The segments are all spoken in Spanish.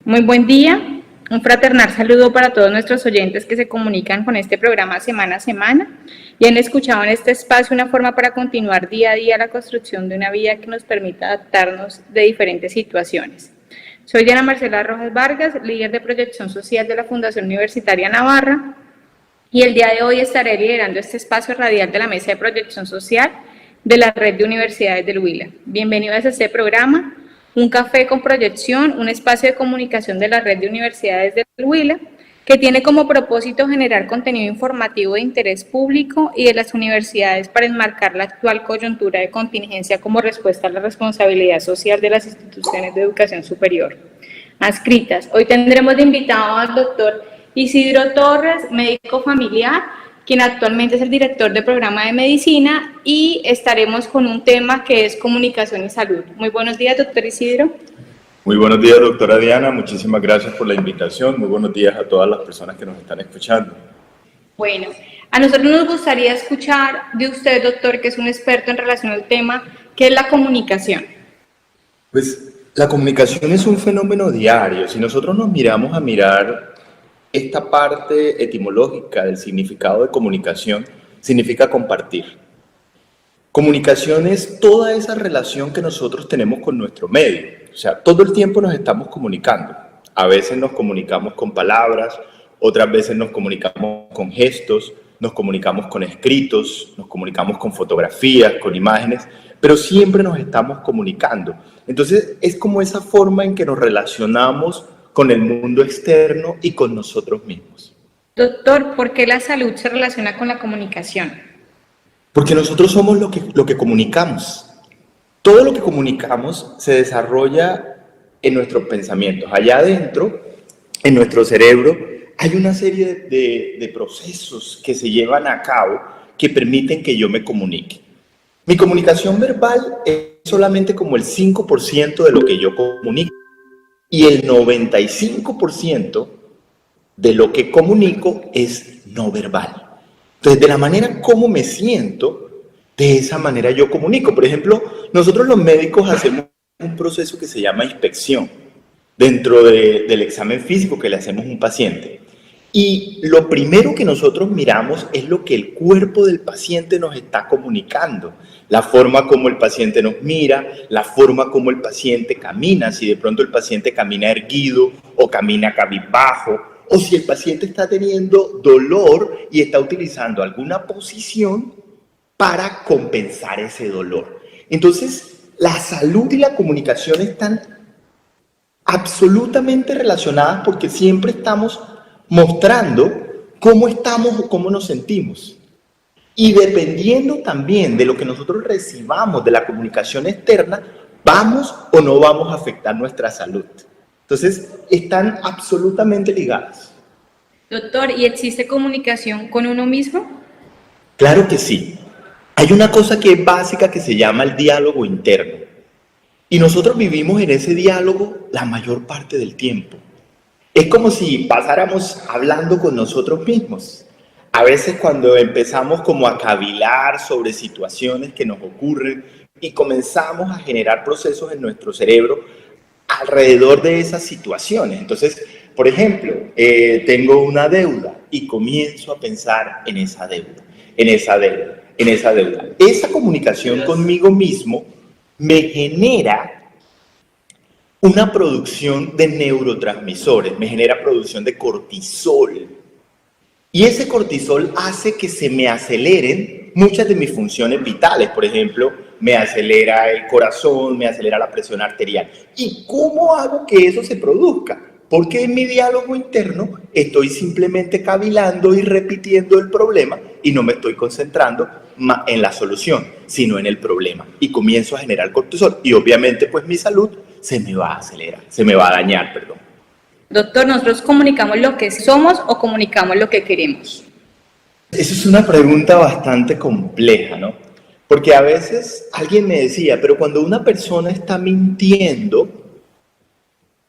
Muy buen día, un fraternal saludo para todos nuestros oyentes que se comunican con este programa semana a semana y han escuchado en este espacio una forma para continuar día a día la construcción de una vida que nos permita adaptarnos de diferentes situaciones. Soy Diana Marcela Rojas Vargas, líder de proyección social de la Fundación Universitaria Navarra, y el día de hoy estaré liderando este espacio radial de la Mesa de Proyección Social de la Red de Universidades del Huila. Bienvenidos a este programa, Un Café con Proyección, un espacio de comunicación de la Red de Universidades del Huila, que tiene como propósito generar contenido informativo de interés público y de las universidades para enmarcar la actual coyuntura de contingencia como respuesta a la responsabilidad social de las instituciones de educación superior adscritas. Hoy tendremos de invitado al doctor Isidro Torres, médico familiar, quien actualmente es el director del programa de medicina, y estaremos con un tema que es comunicación y salud. Muy buenos días, doctor Isidro. Muy buenos días, doctora Diana. Muchísimas gracias por la invitación. Muy buenos días a todas las personas que nos están escuchando. Bueno, a nosotros nos gustaría escuchar de usted, doctor, que es un experto en relación al tema, ¿qué es la comunicación? Pues la comunicación es un fenómeno diario. Si nosotros nos miramos a mirar esta parte etimológica del significado de comunicación, significa compartir. Comunicación es toda esa relación que nosotros tenemos con nuestro medio. O sea, todo el tiempo nos estamos comunicando. A veces nos comunicamos con palabras, otras veces nos comunicamos con gestos, nos comunicamos con escritos, nos comunicamos con fotografías, con imágenes, pero siempre nos estamos comunicando. Entonces, es como esa forma en que nos relacionamos con el mundo externo y con nosotros mismos. Doctor, ¿por qué la salud se relaciona con la comunicación? Porque nosotros somos lo que comunicamos. Todo lo que comunicamos se desarrolla en nuestros pensamientos. Allá adentro, en nuestro cerebro, hay una serie de procesos que se llevan a cabo que permiten que yo me comunique. Mi comunicación verbal es solamente como el 5% de lo que yo comunico. Y el 95% de lo que comunico es no verbal. Entonces, de la manera como me siento, de esa manera yo comunico. Por ejemplo, nosotros los médicos hacemos un proceso que se llama inspección dentro del examen físico que le hacemos a un paciente. Y lo primero que nosotros miramos es lo que el cuerpo del paciente nos está comunicando. La forma como el paciente nos mira, la forma como el paciente camina, si de pronto el paciente camina erguido o camina cabizbajo, o si el paciente está teniendo dolor y está utilizando alguna posición para compensar ese dolor. Entonces, la salud y la comunicación están absolutamente relacionadas porque siempre estamos mostrando cómo estamos o cómo nos sentimos. Y dependiendo también de lo que nosotros recibamos de la comunicación externa, vamos o no vamos a afectar nuestra salud. Entonces, están absolutamente ligadas. Doctor, ¿y existe comunicación con uno mismo? Claro que sí. Hay una cosa que es básica que se llama el diálogo interno. Y nosotros vivimos en ese diálogo la mayor parte del tiempo. Es como si pasáramos hablando con nosotros mismos. A veces cuando empezamos como a cavilar sobre situaciones que nos ocurren y comenzamos a generar procesos en nuestro cerebro alrededor de esas situaciones. Entonces, por ejemplo, tengo una deuda y comienzo a pensar en esa deuda, en esa deuda, en esa deuda. Esa comunicación conmigo mismo me genera una producción de neurotransmisores, me genera producción de cortisol. Y ese cortisol hace que se me aceleren muchas de mis funciones vitales. Por ejemplo, me acelera el corazón, me acelera la presión arterial. ¿Y cómo hago que eso se produzca? Porque en mi diálogo interno estoy simplemente cavilando y repitiendo el problema y no me estoy concentrando en la solución, sino en el problema. Y comienzo a generar cortisol y obviamente pues mi salud se me va a acelerar, se me va a dañar, perdón. Doctor, ¿nosotros comunicamos lo que somos o comunicamos lo que queremos? Esa es una pregunta bastante compleja, ¿no? Porque a veces alguien me decía, pero cuando una persona está mintiendo,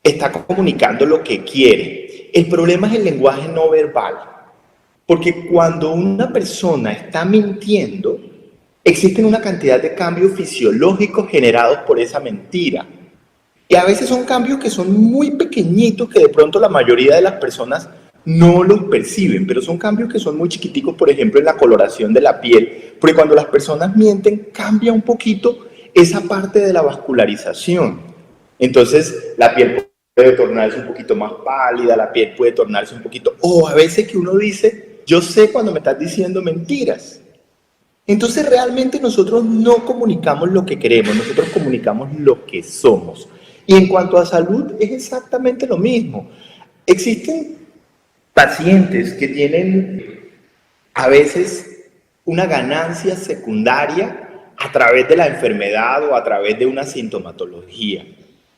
está comunicando lo que quiere. El problema es el lenguaje no verbal. Porque cuando una persona está mintiendo, existen una cantidad de cambios fisiológicos generados por esa mentira. Y a veces son cambios que son muy pequeñitos, que de pronto la mayoría de las personas no los perciben, pero son cambios que son muy chiquiticos, por ejemplo, en la coloración de la piel, porque cuando las personas mienten, cambia un poquito esa parte de la vascularización. Entonces, la piel puede tornarse un poquito más pálida, la piel puede tornarse un poquito, o a veces que uno dice, yo sé cuando me estás diciendo mentiras. Entonces, realmente nosotros no comunicamos lo que queremos, nosotros comunicamos lo que somos. Y en cuanto a salud, es exactamente lo mismo. Existen pacientes que tienen a veces una ganancia secundaria a través de la enfermedad o a través de una sintomatología.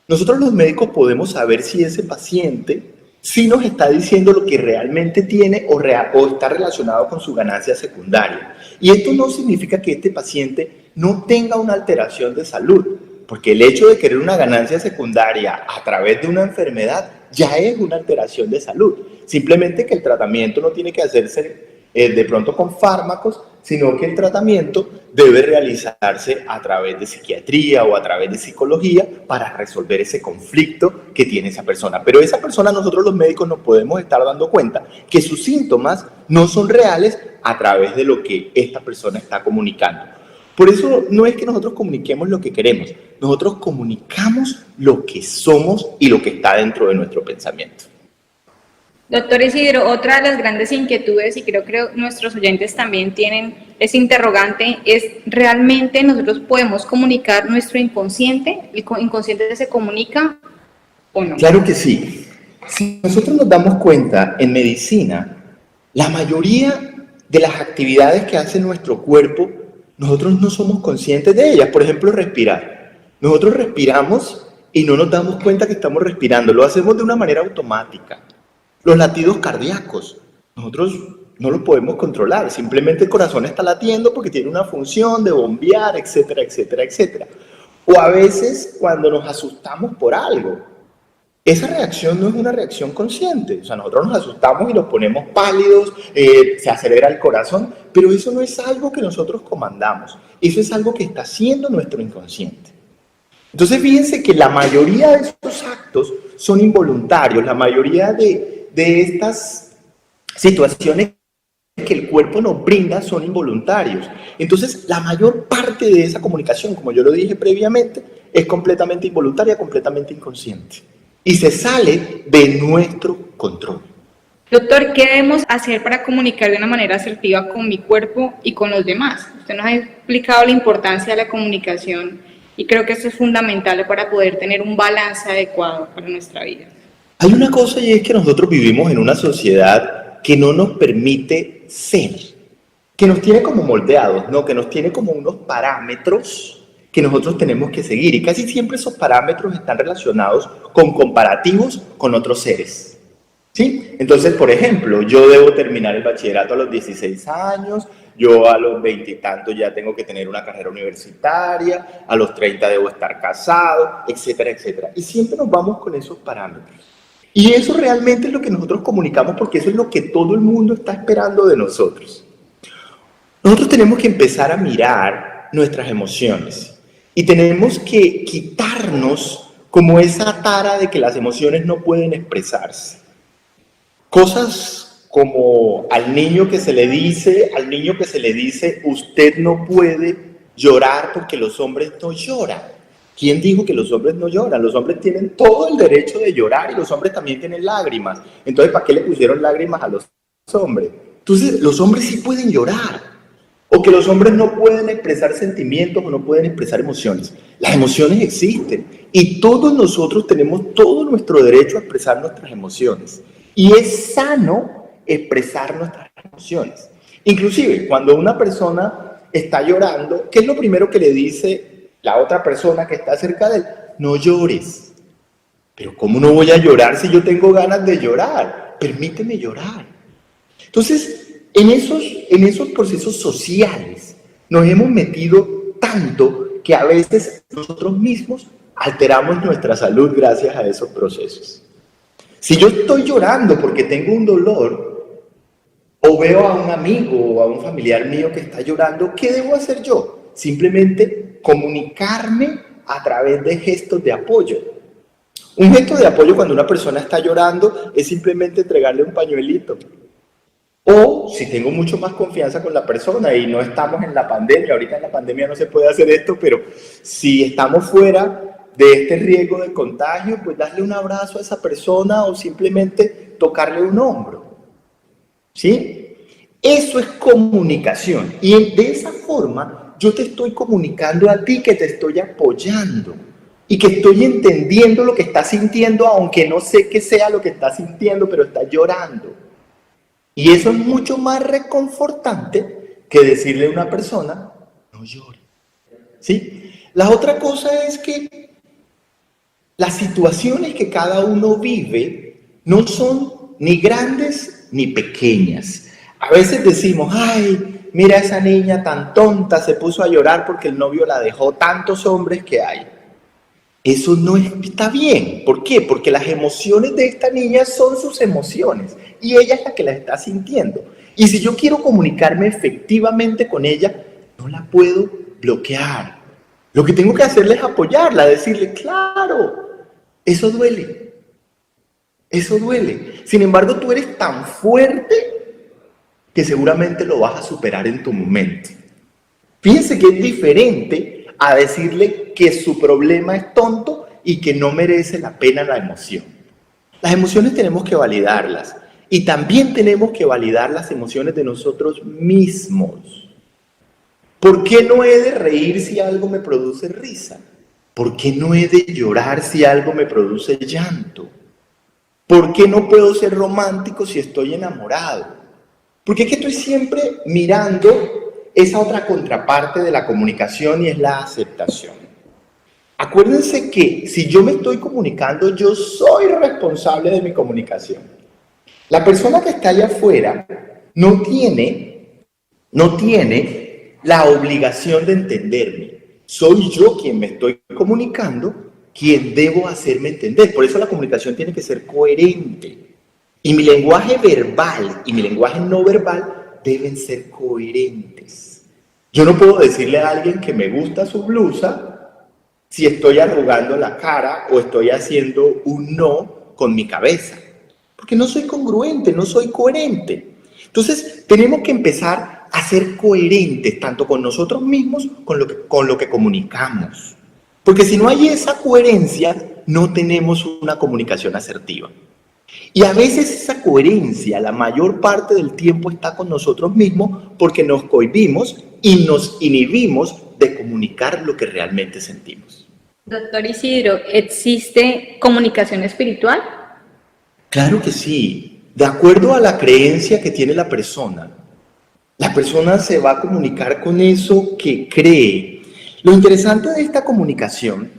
Nosotros los médicos podemos saber si ese paciente sí nos está diciendo lo que realmente tiene o está relacionado con su ganancia secundaria. Y esto no significa que este paciente no tenga una alteración de salud, porque el hecho de querer una ganancia secundaria a través de una enfermedad ya es una alteración de salud. Simplemente que el tratamiento no tiene que hacerse de pronto con fármacos, sino que el tratamiento debe realizarse a través de psiquiatría o a través de psicología para resolver ese conflicto que tiene esa persona. Pero esa persona, nosotros los médicos nos podemos estar dando cuenta que sus síntomas no son reales a través de lo que esta persona está comunicando. Por eso no es que nosotros comuniquemos lo que queremos, nosotros comunicamos lo que somos y lo que está dentro de nuestro pensamiento. Doctor Isidro, otra de las grandes inquietudes, y creo que nuestros oyentes también tienen ese interrogante, es ¿realmente nosotros podemos comunicar nuestro inconsciente? ¿El inconsciente se comunica o no? Claro que sí. Si nosotros nos damos cuenta, en medicina, la mayoría de las actividades que hace nuestro cuerpo, nosotros no somos conscientes de ellas. Por ejemplo, respirar. Nosotros respiramos y no nos damos cuenta que estamos respirando. Lo hacemos de una manera automática. Los latidos cardíacos, nosotros no los podemos controlar, simplemente el corazón está latiendo porque tiene una función de bombear, etcétera, etcétera, etcétera. O a veces cuando nos asustamos por algo, esa reacción no es una reacción consciente, o sea, nosotros nos asustamos y nos ponemos pálidos, se acelera el corazón, pero eso no es algo que nosotros comandamos, eso es algo que está haciendo nuestro inconsciente. Entonces fíjense que la mayoría de estos actos son involuntarios, la mayoría de estas situaciones que el cuerpo nos brinda son involuntarios. Entonces, la mayor parte de esa comunicación, como yo lo dije previamente, es completamente involuntaria, completamente inconsciente. Y se sale de nuestro control. Doctor, ¿qué debemos hacer para comunicar de una manera asertiva con mi cuerpo y con los demás? Usted nos ha explicado la importancia de la comunicación y creo que eso es fundamental para poder tener un balance adecuado para nuestra vida. Hay una cosa y es que nosotros vivimos en una sociedad que no nos permite ser, que nos tiene como moldeados, ¿no? Que nos tiene como unos parámetros que nosotros tenemos que seguir y casi siempre esos parámetros están relacionados con comparativos con otros seres, ¿sí? Entonces, por ejemplo, yo debo terminar el bachillerato a los 16 años, yo a los 20 y tantos ya tengo que tener una carrera universitaria, a los 30 debo estar casado, etcétera, etcétera. Y siempre nos vamos con esos parámetros. Y eso realmente es lo que nosotros comunicamos porque eso es lo que todo el mundo está esperando de nosotros. Nosotros tenemos que empezar a mirar nuestras emociones y tenemos que quitarnos como esa tara de que las emociones no pueden expresarse. Cosas como al niño que se le dice, usted no puede llorar porque los hombres no lloran. ¿Quién dijo que los hombres no lloran? Los hombres tienen todo el derecho de llorar y los hombres también tienen lágrimas. Entonces, ¿para qué le pusieron lágrimas a los hombres? Entonces, los hombres sí pueden llorar. O que los hombres no pueden expresar sentimientos o no pueden expresar emociones. Las emociones existen y todos nosotros tenemos todo nuestro derecho a expresar nuestras emociones. Y es sano expresar nuestras emociones. Inclusive, cuando una persona está llorando, ¿qué es lo primero que le dice la otra persona que está cerca de él? No llores. Pero ¿cómo no voy a llorar si yo tengo ganas de llorar? Permíteme llorar. Entonces, en esos procesos sociales nos hemos metido tanto que a veces nosotros mismos alteramos nuestra salud gracias a esos procesos. Si yo estoy llorando porque tengo un dolor, o veo a un amigo o a un familiar mío que está llorando, ¿qué debo hacer yo? Simplemente comunicarme a través de gestos de apoyo. Un gesto de apoyo cuando una persona está llorando es simplemente entregarle un pañuelito. O si tengo mucho más confianza con la persona y no estamos en la pandemia, ahorita en la pandemia no se puede hacer esto, pero si estamos fuera de este riesgo de contagio, pues darle un abrazo a esa persona o simplemente tocarle un hombro. ¿Sí? Eso es comunicación. Y de esa forma yo te estoy comunicando a ti que te estoy apoyando y que estoy entendiendo lo que estás sintiendo, aunque no sé qué sea lo que estás sintiendo, pero estás llorando. Y eso es mucho más reconfortante que decirle a una persona, no llore. ¿Sí? La otra cosa es que las situaciones que cada uno vive no son ni grandes ni pequeñas. A veces decimos, ay, mira esa niña tan tonta, se puso a llorar porque el novio la dejó, tantos hombres que hay. Eso no está bien. ¿Por qué? Porque las emociones de esta niña son sus emociones y ella es la que las está sintiendo. Y si yo quiero comunicarme efectivamente con ella, no la puedo bloquear. Lo que tengo que hacerle es apoyarla, decirle, claro, eso duele. Eso duele. Sin embargo, tú eres tan fuerte que seguramente lo vas a superar en tu momento. Fíjense que es diferente a decirle que su problema es tonto y que no merece la pena la emoción. Las emociones tenemos que validarlas y también tenemos que validar las emociones de nosotros mismos. ¿Por qué no he de reír si algo me produce risa? ¿Por qué no he de llorar si algo me produce llanto? ¿Por qué no puedo ser romántico si estoy enamorado? Porque es que estoy siempre mirando esa otra contraparte de la comunicación y es la aceptación. Acuérdense que si yo me estoy comunicando, yo soy responsable de mi comunicación. La persona que está allá afuera no tiene la obligación de entenderme. Soy yo quien me estoy comunicando, quien debo hacerme entender. Por eso la comunicación tiene que ser coherente. Y mi lenguaje verbal y mi lenguaje no verbal deben ser coherentes. Yo no puedo decirle a alguien que me gusta su blusa si estoy arrugando la cara o estoy haciendo un no con mi cabeza. Porque no soy congruente, no soy coherente. Entonces, tenemos que empezar a ser coherentes, tanto con nosotros mismos, con lo que comunicamos. Porque si no hay esa coherencia, no tenemos una comunicación asertiva. Y a veces esa coherencia, la mayor parte del tiempo está con nosotros mismos porque nos cohibimos y nos inhibimos de comunicar lo que realmente sentimos. Doctor Isidro, ¿existe comunicación espiritual? Claro que sí. De acuerdo a la creencia que tiene la persona se va a comunicar con eso que cree. Lo interesante de esta comunicación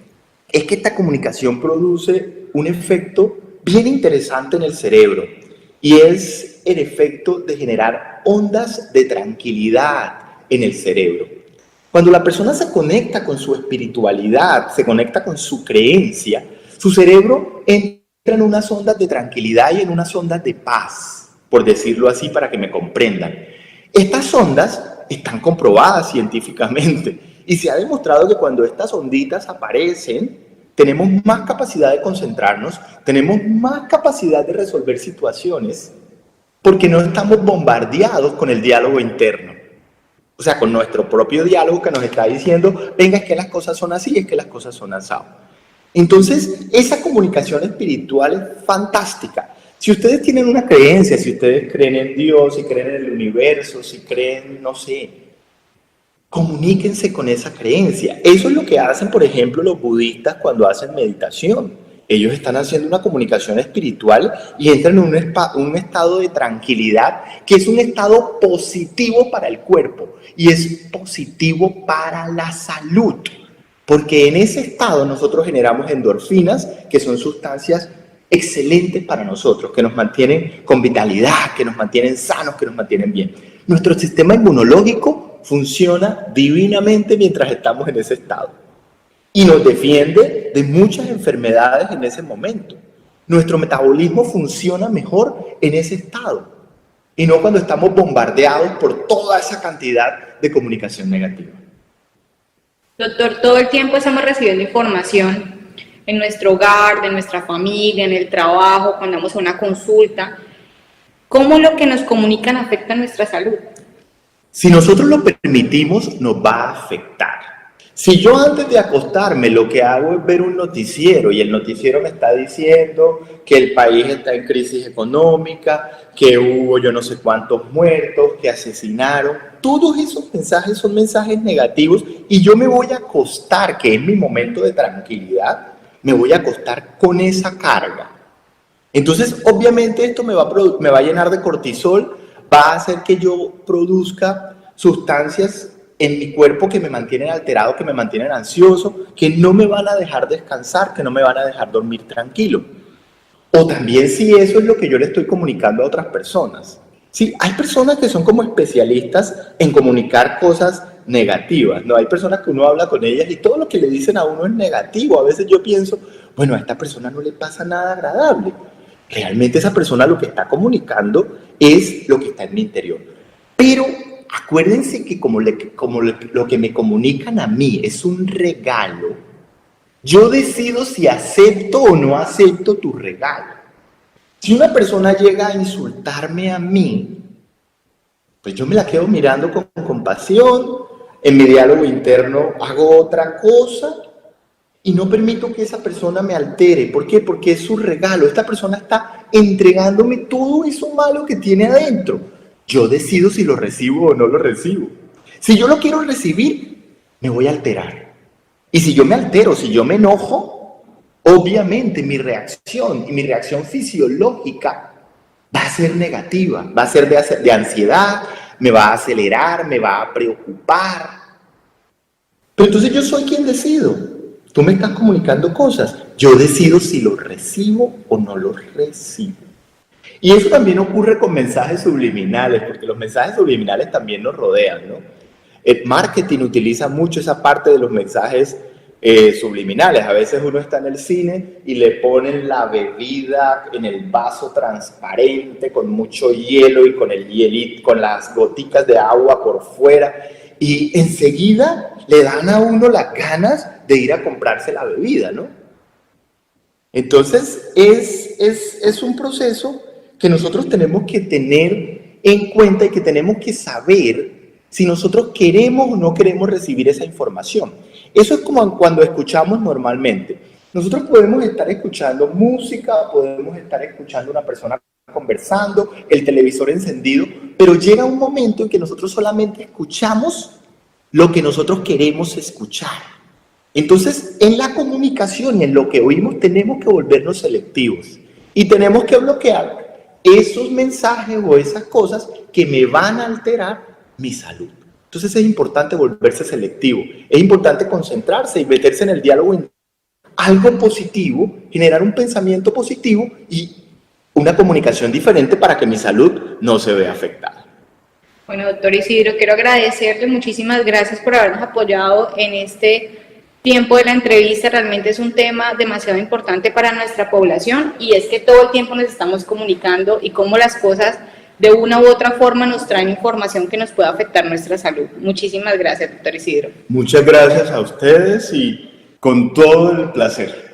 es que esta comunicación produce un efecto bien interesante en el cerebro y es el efecto de generar ondas de tranquilidad en el cerebro. Cuando la persona se conecta con su espiritualidad, se conecta con su creencia, su cerebro entra en unas ondas de tranquilidad y en unas ondas de paz, por decirlo así para que me comprendan. Estas ondas están comprobadas científicamente y se ha demostrado que cuando estas onditas aparecen, tenemos más capacidad de concentrarnos, tenemos más capacidad de resolver situaciones, porque no estamos bombardeados con el diálogo interno. O sea, con nuestro propio diálogo que nos está diciendo, venga, es que las cosas son así, es que las cosas son así. Entonces, esa comunicación espiritual es fantástica. Si ustedes tienen una creencia, si ustedes creen en Dios, si creen en el universo, si creen, no sé, comuníquense con esa creencia. Eso es lo que hacen, por ejemplo, los budistas cuando hacen meditación. Ellos están haciendo una comunicación espiritual y entran en un estado de tranquilidad que es un estado positivo para el cuerpo y es positivo para la salud. Porque en ese estado nosotros generamos endorfinas, que son sustancias excelentes para nosotros, que nos mantienen con vitalidad, que nos mantienen sanos, que nos mantienen bien. Nuestro sistema inmunológico funciona divinamente mientras estamos en ese estado y nos defiende de muchas enfermedades en ese momento. Nuestro metabolismo funciona mejor en ese estado y no cuando estamos bombardeados por toda esa cantidad de comunicación negativa. Doctor, todo el tiempo estamos recibiendo información, en nuestro hogar, de nuestra familia, en el trabajo, cuando vamos a una consulta. ¿Cómo lo que nos comunican afecta nuestra salud? Si nosotros lo permitimos, nos va a afectar. Si yo antes de acostarme lo que hago es ver un noticiero y el noticiero me está diciendo que el país está en crisis económica, que hubo yo no sé cuántos muertos, que asesinaron, todos esos mensajes son mensajes negativos y yo me voy a acostar, que es mi momento de tranquilidad, me voy a acostar con esa carga. Entonces, obviamente esto me va a llenar de cortisol, va a hacer que yo produzca sustancias en mi cuerpo que me mantienen alterado, que me mantienen ansioso, que no me van a dejar descansar, que no me van a dejar dormir tranquilo. O también si eso es lo que yo le estoy comunicando a otras personas. Sí, hay personas que son como especialistas en comunicar cosas negativas, ¿no? Hay personas que uno habla con ellas y todo lo que le dicen a uno es negativo. A veces yo pienso, bueno, a esta persona no le pasa nada agradable. Realmente esa persona lo que está comunicando es lo que está en mi interior. Pero acuérdense que como lo que me comunican a mí es un regalo, yo decido si acepto o no acepto tu regalo. Si una persona llega a insultarme a mí, pues yo me la quedo mirando con compasión, en mi diálogo interno hago otra cosa y no permito que esa persona me altere. ¿Por qué? Porque es su regalo. Esta persona está entregándome todo eso malo que tiene adentro. Yo decido si lo recibo o no lo recibo. Si yo lo quiero recibir, me voy a alterar. Y si yo me altero, si yo me enojo, obviamente mi reacción fisiológica va a ser negativa, va a ser de ansiedad, me va a acelerar, me va a preocupar. Pero entonces yo soy quien decido. Tú me estás comunicando cosas. Yo decido si lo recibo o no lo recibo. Y eso también ocurre con mensajes subliminales, porque los mensajes subliminales también nos rodean, ¿no? El marketing utiliza mucho esa parte de los mensajes subliminales. A veces uno está en el cine y le ponen la bebida en el vaso transparente con mucho hielo y con el hielito, con las goticas de agua por fuera. Y enseguida le dan a uno las ganas de ir a comprarse la bebida, ¿no? Entonces es un proceso que nosotros tenemos que tener en cuenta y que tenemos que saber si nosotros queremos o no queremos recibir esa información. Eso es como cuando escuchamos normalmente. Nosotros podemos estar escuchando música, podemos estar escuchando a una persona conversando, el televisor encendido, pero llega un momento en que nosotros solamente escuchamos lo que nosotros queremos escuchar. Entonces, en la comunicación y en lo que oímos tenemos que volvernos selectivos y tenemos que bloquear esos mensajes o esas cosas que me van a alterar mi salud. Entonces es importante volverse selectivo, es importante concentrarse y meterse en el diálogo en algo positivo, generar un pensamiento positivo y una comunicación diferente para que mi salud no se vea afectada. Bueno, doctor Isidro, quiero agradecerle, muchísimas gracias por habernos apoyado en este tiempo de la entrevista. Realmente es un tema demasiado importante para nuestra población y es que todo el tiempo nos estamos comunicando y cómo las cosas de una u otra forma nos traen información que nos puede afectar nuestra salud. Muchísimas gracias, doctor Isidro. Muchas gracias a ustedes y con todo el placer.